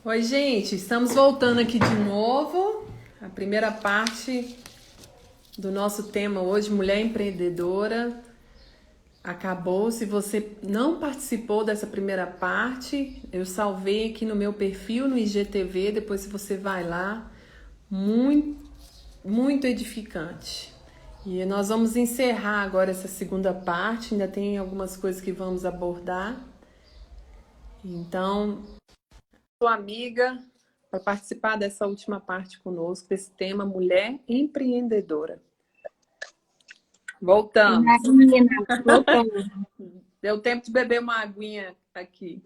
Oi, gente, estamos voltando aqui de novo. A primeira parte do nosso tema hoje, Mulher Empreendedora, acabou. Se você não participou dessa primeira parte, eu salvei aqui no meu perfil no IGTV. Depois, se você vai lá, muito, muito edificante. E nós vamos encerrar agora essa segunda parte. Ainda tem algumas coisas que vamos abordar. Então, sua amiga para participar dessa última parte conosco, desse tema Mulher Empreendedora. Voltamos. Marina, voltando. Deu tempo de beber uma aguinha aqui.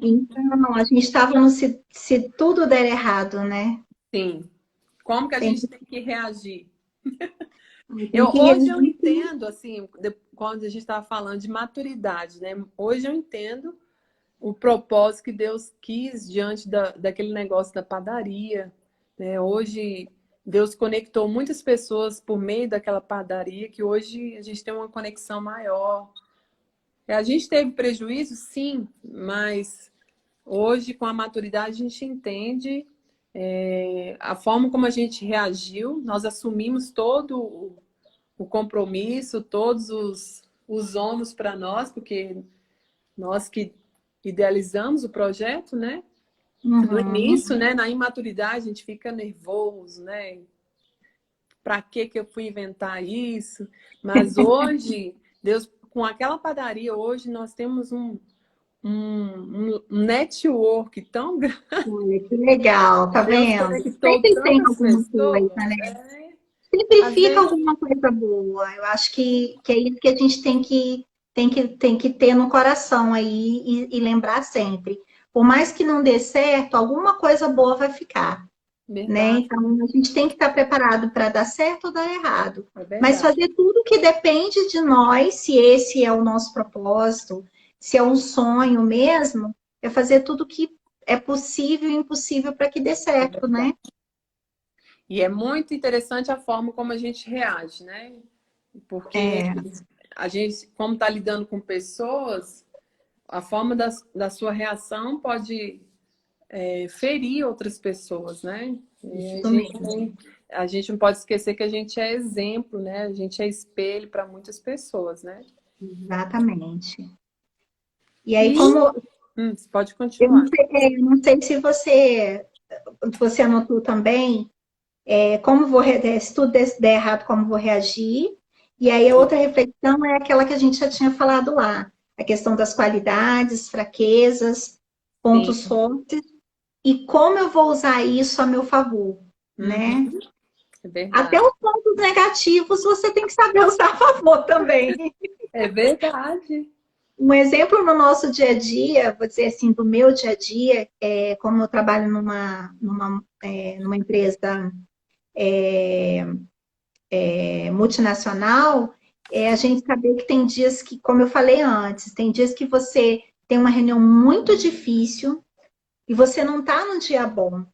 Então, a gente estava no se tudo der errado, né? Sim. Como que a Tem gente que, tem que reagir? tem que Hoje eu reagir. entendo, assim, quando a gente estava falando de maturidade, né? Hoje eu entendo o propósito que Deus quis diante daquele negócio da padaria, né? Hoje Deus conectou muitas pessoas por meio daquela padaria, que hoje a gente tem uma conexão maior. A gente teve prejuízo, sim, mas hoje, com a maturidade, a gente entende a forma como a gente reagiu. Nós assumimos todo o compromisso, todos os ônus para nós, porque nós que idealizamos o projeto, né? No Uhum. início, né, na imaturidade, a gente fica nervoso, né? Para que eu fui inventar isso? Mas hoje, Deus, com aquela padaria, hoje nós temos um network tão grande, Olha, que legal, tá Deus vendo? conectou Sempre tem tantas alguma coisa, pessoas, né? né? Sempre Às fica vezes, alguma coisa boa. Eu acho que é isso que a gente tem que ter no coração aí e lembrar sempre. Por mais que não dê certo, alguma coisa boa vai ficar. Né? verdade, Então, a gente tem que estar preparado para dar certo ou dar errado. é Mas verdade. fazer tudo que depende de nós, se esse é o nosso propósito, se é um sonho mesmo, é fazer tudo que é possível e impossível para que dê É certo, verdade. né? E é muito interessante a forma como a gente reage, né? Porque É, a gente, como está lidando com pessoas, a forma da sua reação pode ferir outras pessoas, né? E isso mesmo, a gente não pode esquecer que a gente é exemplo, né? A gente é espelho para muitas pessoas, né? exatamente. E aí, E como você pode continuar. eu não sei se você anotou também, como se tudo der errado, como vou reagir. E aí a outra reflexão é aquela que a gente já tinha falado lá, a questão das qualidades, fraquezas, Sim. pontos fortes e como eu vou usar isso a meu favor, né? Uhum, é Até verdade. os pontos negativos você tem que saber usar a favor também. É verdade. Um exemplo no nosso dia a dia, vou dizer assim, do meu dia a dia, como eu trabalho numa empresa multinacional, a gente saber que tem dias que, como eu falei antes, tem dias que você tem uma reunião muito difícil e você não está num dia bom.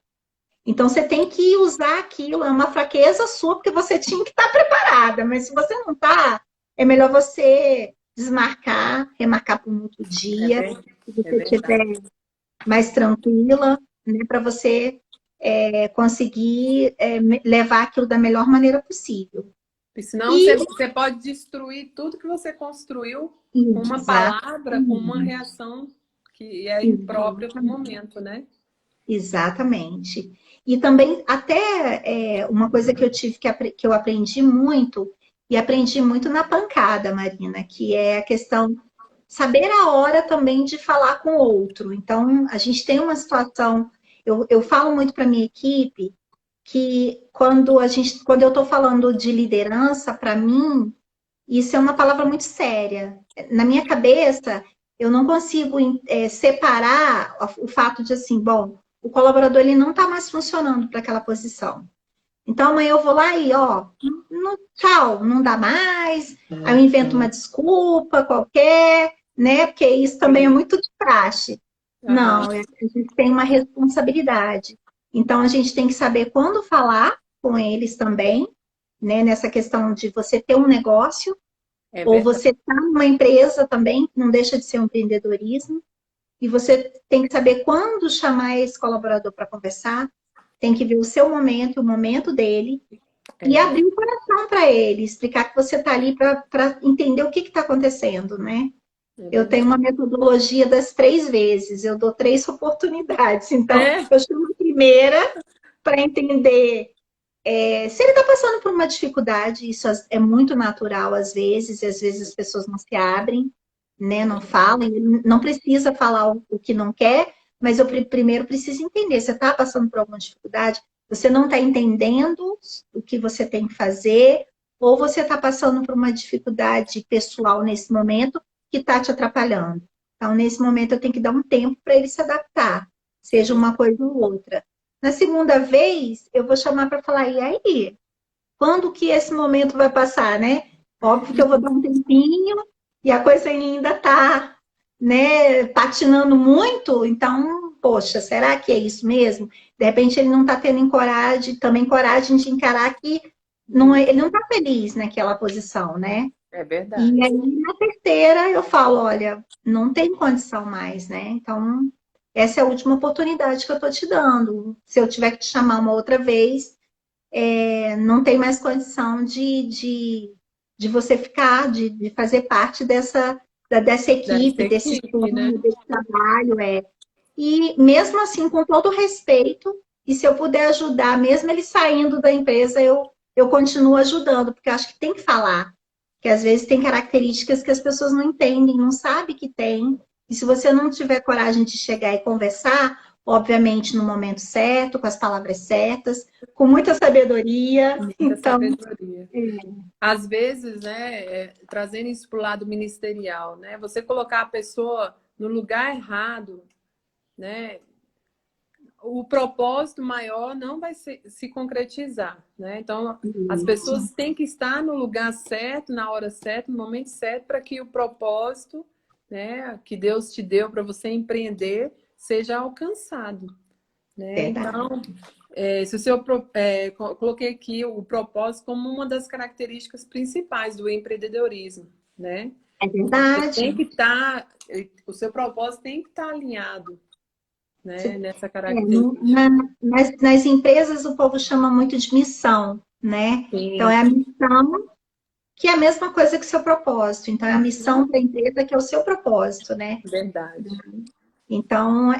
Então você tem que usar aquilo, é uma fraqueza sua, porque você tinha que estar preparada, mas se você não está, é melhor você desmarcar, remarcar para um outro É dia, verdade. se É você verdade. estiver mais tranquila, né, para você conseguir levar aquilo da melhor maneira possível. Porque senão E você pode destruir tudo que você construiu com uma palavra, com uma exatamente. reação que é imprópria para o Exatamente. momento, né? Exatamente. E também, até uma coisa que eu tive que eu aprendi muito, e aprendi muito na pancada, Marina, que é a questão saber a hora também de falar com o outro. Então, a gente tem uma situação, eu falo muito para minha equipe que quando eu estou falando de liderança, para mim, isso é uma palavra muito séria. Na minha cabeça, eu não consigo separar o fato de assim, bom, o colaborador ele não está mais funcionando para aquela posição. Então amanhã eu vou lá e, ó, tchau, não dá mais. Aí eu invento uma desculpa qualquer, né? Porque isso também é Sim. muito de praxe. Aham. Não, a gente tem uma responsabilidade. Então a gente tem que saber quando falar com eles também, né? Nessa questão de você ter um negócio É ou verdade. você está numa empresa também, não deixa de ser um empreendedorismo. e você tem que saber quando chamar esse colaborador para conversar, tem que ver o seu momento, o momento dele, e abrir o coração para ele, explicar que você está ali para entender o que está acontecendo, né? Eu tenho uma metodologia das 3 vezes, eu dou 3 oportunidades. Então, eu chamo a primeira para entender se ele está passando por uma dificuldade, isso é muito natural às vezes, e às vezes as pessoas não se abrem, né? Não falam, não precisa falar o que não quer, mas eu primeiro preciso entender, você está passando por alguma dificuldade, você não está entendendo o que você tem que fazer, ou você está passando por uma dificuldade pessoal nesse momento que está te atrapalhando. Então, nesse momento, eu tenho que dar um tempo para ele se adaptar, seja uma coisa ou outra. Na segunda vez, eu vou chamar para falar, e aí? Quando que esse momento vai passar, né? Óbvio que eu vou dar um tempinho e a coisa ainda está, né, patinando muito, então, poxa, será que é isso mesmo? De repente ele não está tendo também coragem de encarar que ele não está feliz naquela posição, né? É verdade. E aí, na terceira, eu falo, olha, não tem condição mais, né? Então, essa é a última oportunidade que eu estou te dando. Se eu tiver que te chamar uma outra vez, não tem mais condição de você ficar, de fazer parte dessa equipe, desse estudo, né? Desse trabalho. E mesmo assim, com todo respeito, e se eu puder ajudar, mesmo ele saindo da empresa, eu continuo ajudando, porque eu acho que tem que falar. Que às vezes tem características que as pessoas não entendem, não sabem que tem. E se você não tiver coragem de chegar e conversar, obviamente no momento certo, com as palavras certas, com muita sabedoria. Sabedoria. Às vezes, né, trazendo isso para o lado ministerial, né, você colocar a pessoa no lugar errado, né, o propósito maior não vai se concretizar, né? Então, as pessoas têm que estar no lugar certo, na hora certa, no momento certo, para que o propósito, né, que Deus te deu para você empreender seja alcançado, né? Então, coloquei aqui o propósito como uma das características principais do empreendedorismo, né? É verdade. Tem que o seu propósito tem que estar alinhado, né, nessa característica. Nas empresas o povo chama muito de missão, né? Sim. Então é a missão que é a mesma coisa que o seu propósito. Então é a missão da empresa que é o seu propósito, né? Verdade. Então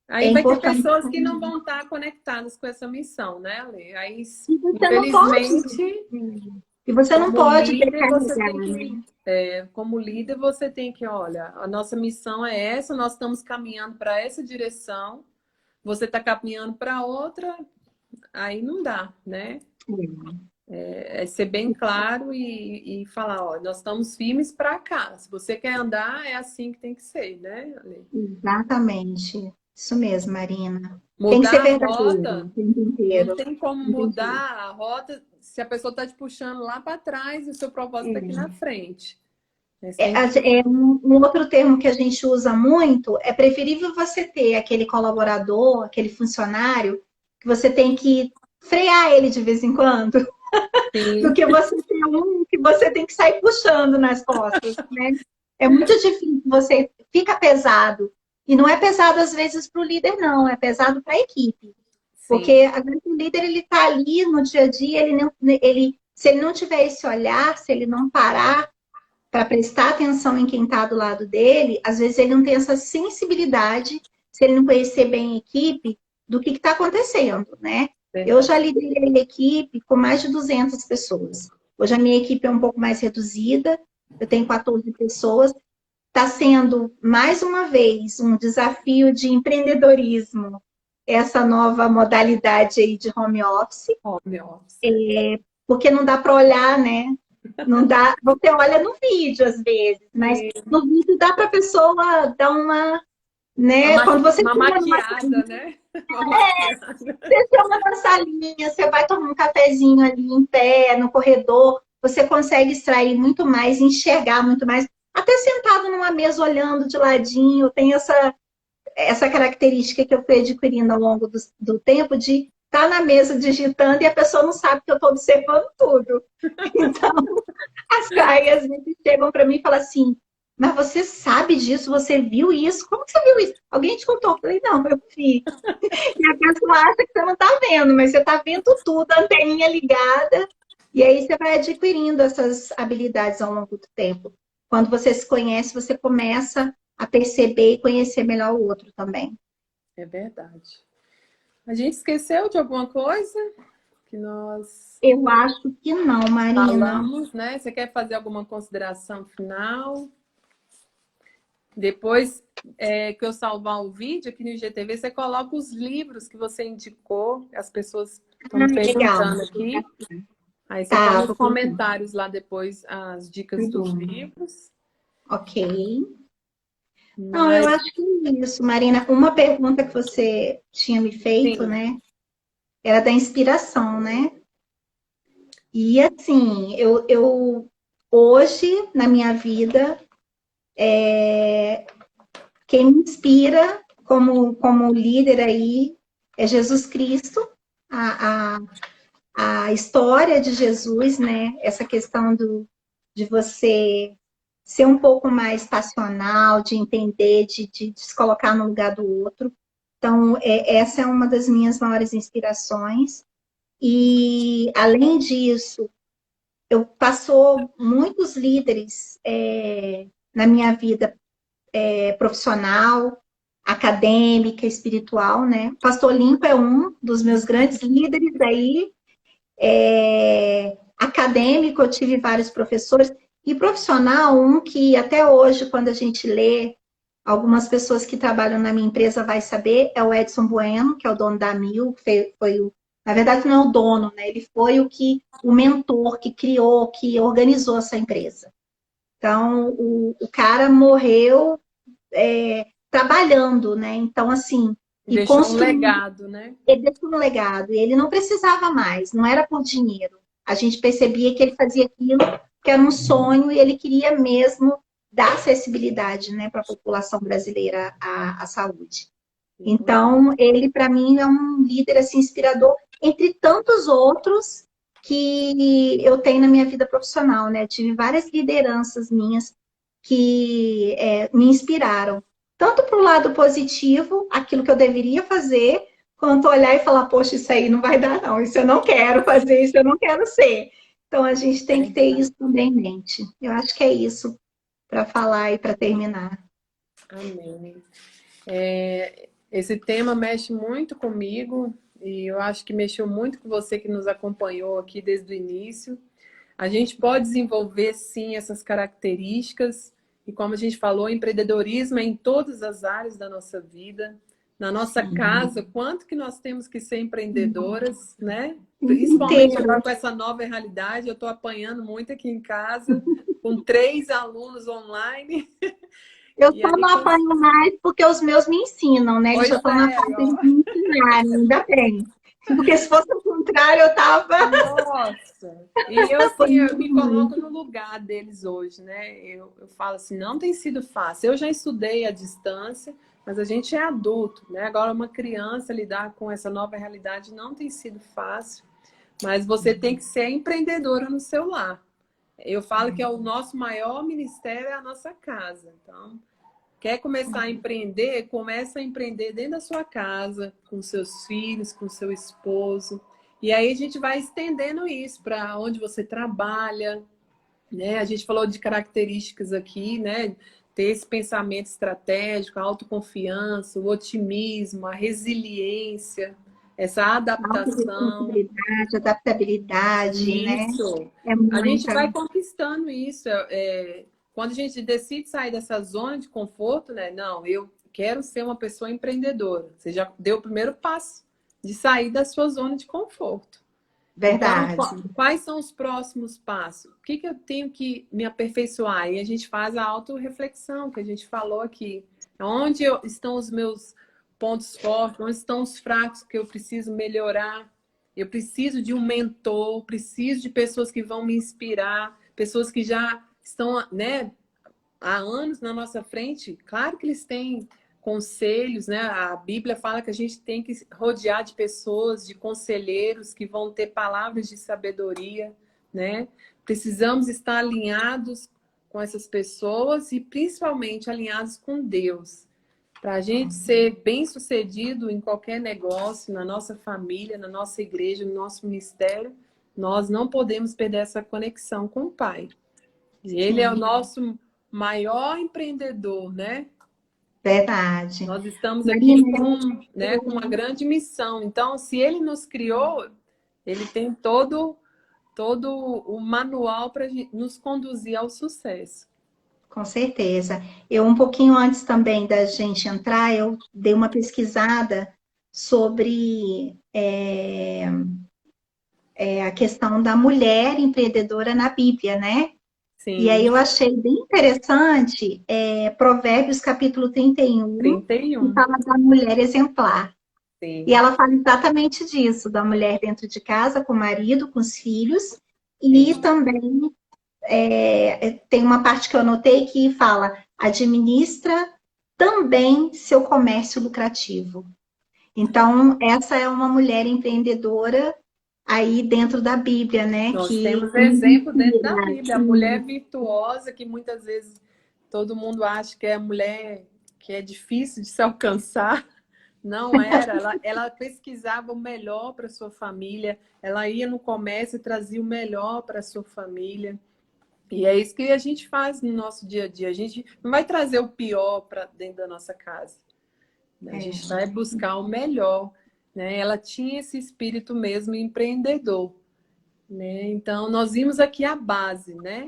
aí vai ter pessoas que não vão estar conectadas com essa missão, né, Ale? Aí, infelizmente... E você não pode como líder, você tem que, olha, a nossa missão é essa, nós estamos caminhando para essa direção, você está caminhando para outra, aí não dá, né? É ser bem claro e falar, ó, nós estamos firmes para cá. Se você quer andar, é assim que tem que ser, né, Ale? Exatamente. Isso mesmo, Marina. Mudar tem que ser verdadeiro, não tem como mudar a rota se a pessoa está te puxando lá para trás e o seu propósito está aqui na frente. Um outro termo que a gente usa muito é preferível você ter aquele colaborador, aquele funcionário, que você tem que frear ele de vez em quando, do que você ter um que você tem que sair puxando nas costas, né? É muito difícil, fica pesado. E não é pesado, às vezes, para o líder, não. É pesado para a equipe. Sim. Porque o líder, ele está ali no dia a dia, se ele não tiver esse olhar, se ele não parar para prestar atenção em quem está do lado dele, às vezes ele não tem essa sensibilidade, se ele não conhecer bem a equipe, do que está acontecendo, né? Eu já liderei a equipe com mais de 200 pessoas. Hoje a minha equipe é um pouco mais reduzida, eu tenho 14 pessoas. Está sendo, mais uma vez, um desafio de empreendedorismo, essa nova modalidade aí de home office. Porque não dá para olhar, né? Não dá, você olha no vídeo às vezes, mas no vídeo dá para a pessoa dar uma, né? Quando você uma maquiada, né? Você chama na salinha, você vai tomar um cafezinho ali em pé, no corredor, você consegue extrair muito mais, enxergar muito mais. Até sentado numa mesa olhando de ladinho, tem essa característica que eu fui adquirindo ao longo do tempo de estar na mesa digitando e a pessoa não sabe que eu estou observando tudo. Então, as praias chegam para mim e falam assim, mas você sabe disso, você viu isso? Como que você viu isso? Alguém te contou? Eu falei, não, eu vi. E a pessoa acha que você não está vendo, mas você está vendo tudo, a anteninha ligada. E aí você vai adquirindo essas habilidades ao longo do tempo. Quando você se conhece, você começa a perceber e conhecer melhor o outro também. É verdade. A gente esqueceu de alguma coisa que nós Eu acho que não, Marina. falamos, né? Você quer fazer alguma consideração final? Depois que eu salvar o vídeo aqui no IGTV, você coloca os livros que você indicou. As pessoas estão me Legal. perguntando aqui. Aí você põe Tá, nos vou colocar. comentários lá depois as dicas dos livros. Ok. Não, eu Mas, acho que é isso, Marina. Uma pergunta que você tinha me feito, sim, né? Era da inspiração, né? E assim, eu hoje, na minha vida, quem me inspira como líder aí é Jesus Cristo, a, a história de Jesus, né? Essa questão de você ser um pouco mais passional, de entender, de se colocar no lugar do outro. Então, essa é uma das minhas maiores inspirações. E, além disso, eu passou muitos líderes na minha vida profissional, acadêmica, espiritual, né? Pastor Limpo é um dos meus grandes líderes aí. Acadêmico, eu tive vários professores. E profissional, um que até hoje, quando a gente lê, algumas pessoas que trabalham na minha empresa vai saber, é o Edson Bueno, que é o dono da Mil, foi o, na verdade não é o dono, né? Ele foi o mentor que criou, que organizou essa empresa. Então, o cara morreu trabalhando, né? Então, assim, e deixou um construindo, legado, né? ele deixou um legado. E ele não precisava mais, não era por dinheiro. A gente percebia que ele fazia aquilo que era um sonho e ele queria mesmo dar acessibilidade, né, para a população brasileira à saúde. Então, ele, para mim, é um líder assim, inspirador, entre tantos outros que eu tenho na minha vida profissional, né? Eu tive várias lideranças minhas que me inspiraram, tanto para o lado positivo, aquilo que eu deveria fazer, quanto olhar e falar, poxa, isso aí não vai dar, não, isso eu não quero fazer, isso eu não quero ser. Então, a gente tem que ter isso também em mente. Eu acho que é isso para falar e para terminar. Amém. Esse tema mexe muito comigo e eu acho que mexeu muito com você que nos acompanhou aqui desde o início. A gente pode desenvolver, sim, essas características e, como a gente falou, empreendedorismo é em todas as áreas da nossa vida. Na nossa casa, quanto que nós temos que ser empreendedoras, né? Principalmente Inteiro. agora com essa nova realidade, eu estou apanhando muito aqui em casa, com 3 alunos online. Eu E só aí, não apanho mais porque os meus me ensinam, né? Eles já pois estão na é, fase de ó. me ensinarem, ainda bem. Porque se fosse o contrário, eu tava Nossa! E eu, assim, eu apanhando me coloco muito. no lugar deles hoje, né? Eu falo assim, não tem sido fácil. Eu já estudei à distância, mas a gente é adulto, né? Agora, uma criança lidar com essa nova realidade não tem sido fácil, mas você tem que ser empreendedora no seu lar. Eu falo que é o nosso maior ministério é a nossa casa. Então, quer começar a empreender? Começa a empreender dentro da sua casa, com seus filhos, com seu esposo. E aí a gente vai estendendo isso para onde você trabalha, né? A gente falou de características aqui, né? Ter esse pensamento estratégico, a autoconfiança, o otimismo, a resiliência, essa adaptação. Responsabilidade, adaptabilidade, né? Isso. É A gente muita. vai conquistando isso. Quando a gente decide sair dessa zona de conforto, né? Não, eu quero ser uma pessoa empreendedora. Você já deu o primeiro passo de sair da sua zona de conforto. Então, Verdade. quais são os próximos passos? O que eu tenho que me aperfeiçoar? E a gente faz a autorreflexão, que a gente falou aqui. Onde estão os meus pontos fortes? Onde estão os fracos que eu preciso melhorar? Eu preciso de um mentor, preciso de pessoas que vão me inspirar, pessoas que já estão, né, há anos na nossa frente. Claro que eles têm conselhos, né? A Bíblia fala que a gente tem que rodear de pessoas, de conselheiros que vão ter palavras de sabedoria, né? Precisamos estar alinhados com essas pessoas e principalmente alinhados com Deus. Para a gente ser bem-sucedido em qualquer negócio, na nossa família, na nossa igreja, no nosso ministério, nós não podemos perder essa conexão com o Pai. Ele é o nosso maior empreendedor, né? Verdade. Nós estamos aqui Marina, com uma grande missão. Então, se ele nos criou, ele tem todo o manual para nos conduzir ao sucesso. com certeza. Eu, um pouquinho antes também da gente entrar, eu dei uma pesquisada sobre a questão da mulher empreendedora na Bíblia, né? E aí Sim, eu achei bem interessante Provérbios capítulo 31, que 31. fala da mulher exemplar. E Sim, ela fala exatamente disso, da mulher dentro de casa, com o marido, com os filhos, e sim. também tem uma parte que eu anotei que fala: administra também seu comércio lucrativo. Então, essa é uma mulher empreendedora aí dentro da Bíblia, né? Nós Que temos exemplo dentro da inspira, Bíblia, a mulher virtuosa, que muitas vezes todo mundo acha que é a mulher que é difícil de se alcançar. Não era, ela pesquisava o melhor para sua família, ela ia no comércio e trazia o melhor para sua família. E é isso que a gente faz no nosso dia a dia. A gente não vai trazer o pior para dentro da nossa casa, né? A gente vai buscar o melhor, né? Ela tinha esse espírito mesmo empreendedor, né? Então, nós vimos aqui a base, né?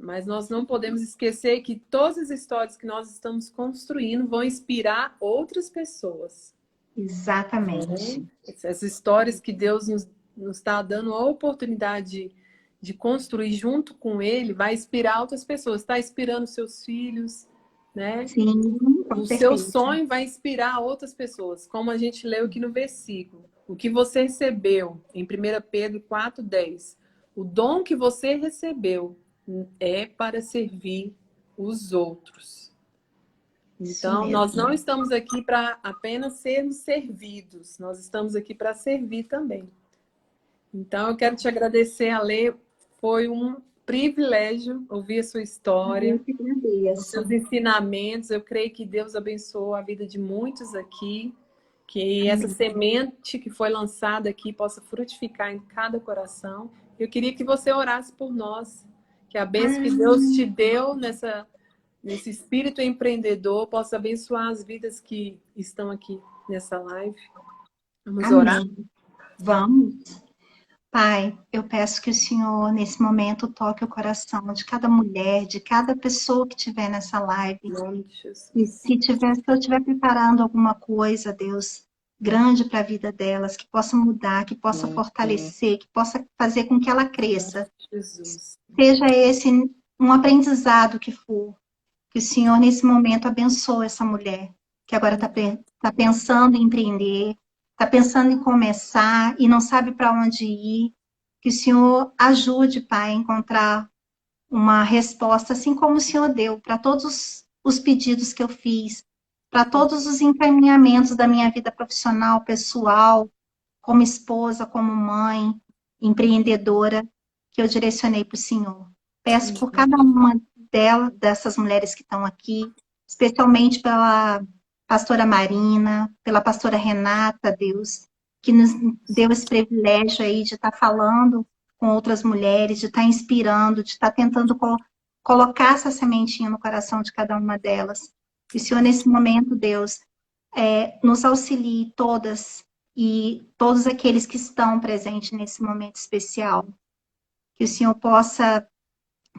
Mas nós não podemos esquecer que todas as histórias que nós estamos construindo vão inspirar outras pessoas, né? exatamente. Essas histórias que Deus nos está dando a oportunidade de construir junto com Ele, vai inspirar outras pessoas. Está inspirando seus filhos, né? Sim, com O seu certeza. sonho vai inspirar outras pessoas, como a gente leu aqui no versículo. O que você recebeu em 1 Pedro 4,10. O dom que você recebeu é para servir os outros. Isso Então, nós mesmo. não estamos aqui para apenas sermos servidos, nós estamos aqui para servir também. Então, eu quero te agradecer, Ale. Foi um privilégio ouvir a sua Eu história, que os agradeço. seus ensinamentos. Eu creio que Deus abençoou a vida de muitos aqui, que essa Amém. semente que foi lançada aqui possa frutificar em cada coração. Eu queria que você orasse por nós, que a bênção que Deus te deu nesse espírito empreendedor possa abençoar as vidas que estão aqui nessa live. Vamos orar? Amém. Vamos. Pai, eu peço que o Senhor, nesse momento, toque o coração de cada mulher, de cada pessoa que estiver nessa live. Em nome de E Jesus. se eu estiver preparando alguma coisa, Deus, grande para a vida delas, que possa mudar, que possa fortalecer, que possa fazer com que ela cresça. Jesus. Seja esse um aprendizado que for, que o Senhor, nesse momento, abençoe essa mulher, que agora está pensando em empreender, está pensando em começar e não sabe para onde ir. Que o Senhor ajude, Pai, a encontrar uma resposta, assim como o Senhor deu para todos os pedidos que eu fiz, para todos os encaminhamentos da minha vida profissional, pessoal, como esposa, como mãe, empreendedora, que eu direcionei para o Senhor. Peço por cada uma dessas mulheres que estão aqui, especialmente pela pastora Marina, pela pastora Renata, Deus, que nos deu esse privilégio aí de estar falando com outras mulheres, de estar inspirando, de estar tentando colocar essa sementinha no coração de cada uma delas. Que o Senhor, nesse momento, Deus, nos auxilie todas e todos aqueles que estão presentes nesse momento especial. Que o Senhor possa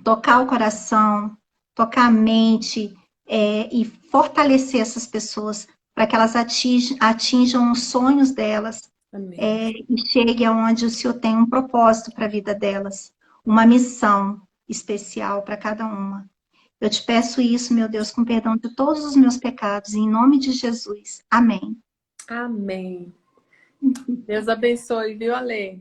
tocar o coração, tocar a mente e fortalecer essas pessoas para que elas atinjam os sonhos delas Amém. e cheguem aonde o Senhor tem um propósito para a vida delas, uma missão especial para cada uma. Eu te peço isso, meu Deus, com perdão de todos os meus pecados, em nome de Jesus. Amém. Amém. Deus abençoe, viu, Ale?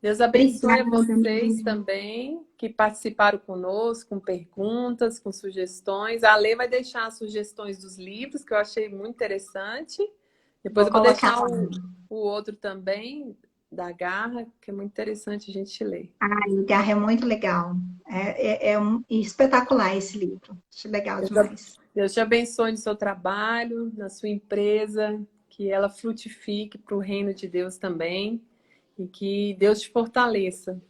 Deus abençoe a Obrigada, vocês Marina. também que participaram conosco, com perguntas, com sugestões. A Ale vai deixar as sugestões dos livros, que eu achei muito interessante. Depois Vou eu vou colocar deixar lá. o outro também, da Garra, que é muito interessante a gente ler. Ah, o Garra é muito legal. Espetacular esse livro. Acho legal demais. Deus te abençoe no seu trabalho, na sua empresa, que ela frutifique para o reino de Deus também, e que Deus te fortaleça,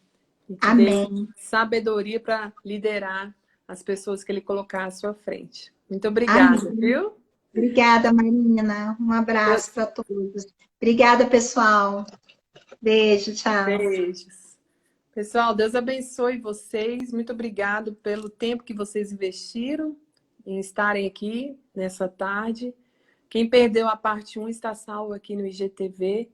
e te dê Amém. sabedoria para liderar as pessoas que Ele colocar à sua frente. Muito obrigada, Amém. viu? Obrigada, Marina. Um abraço para todos. Obrigada, pessoal. Beijo, tchau. Beijos. Pessoal, Deus abençoe vocês. Muito obrigado pelo tempo que vocês investiram em estarem aqui nessa tarde. Quem perdeu a parte 1 está salvo aqui no IGTV.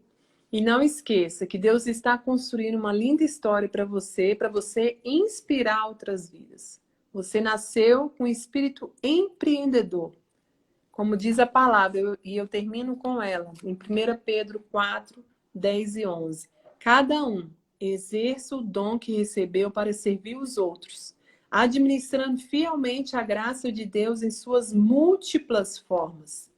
E não esqueça que Deus está construindo uma linda história para você inspirar outras vidas. Você nasceu com um espírito empreendedor. Como diz a palavra, e eu termino com ela, em 1 Pedro 4, 10 e 11. Cada um exerça o dom que recebeu para servir os outros, administrando fielmente a graça de Deus em suas múltiplas formas.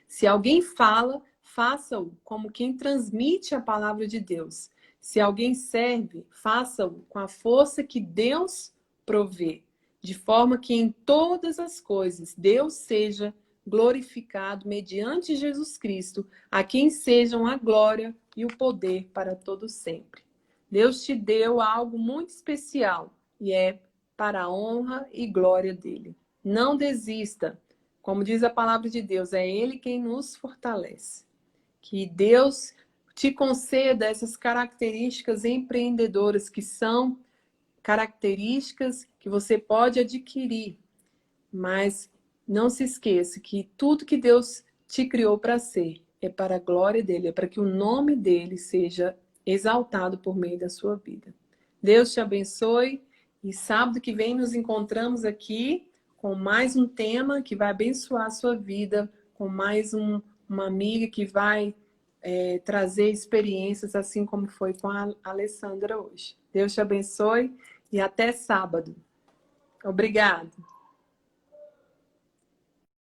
Se alguém fala, faça-o como quem transmite a palavra de Deus. Se alguém serve, faça-o com a força que Deus provê, de forma que em todas as coisas Deus seja glorificado mediante Jesus Cristo, a quem sejam a glória e o poder para todo sempre. Deus te deu algo muito especial e é para a honra e glória dele. Não desista. Como diz a palavra de Deus, é Ele quem nos fortalece. Que Deus te conceda essas características empreendedoras, que são características que você pode adquirir. Mas não se esqueça que tudo que Deus te criou para ser é para a glória dele, é para que o nome dele seja exaltado por meio da sua vida. Deus te abençoe e sábado que vem nos encontramos aqui com mais um tema que vai abençoar a sua vida, com mais uma amiga que vai trazer experiências, assim como foi com a Alessandra hoje. Deus te abençoe e até sábado. Obrigada.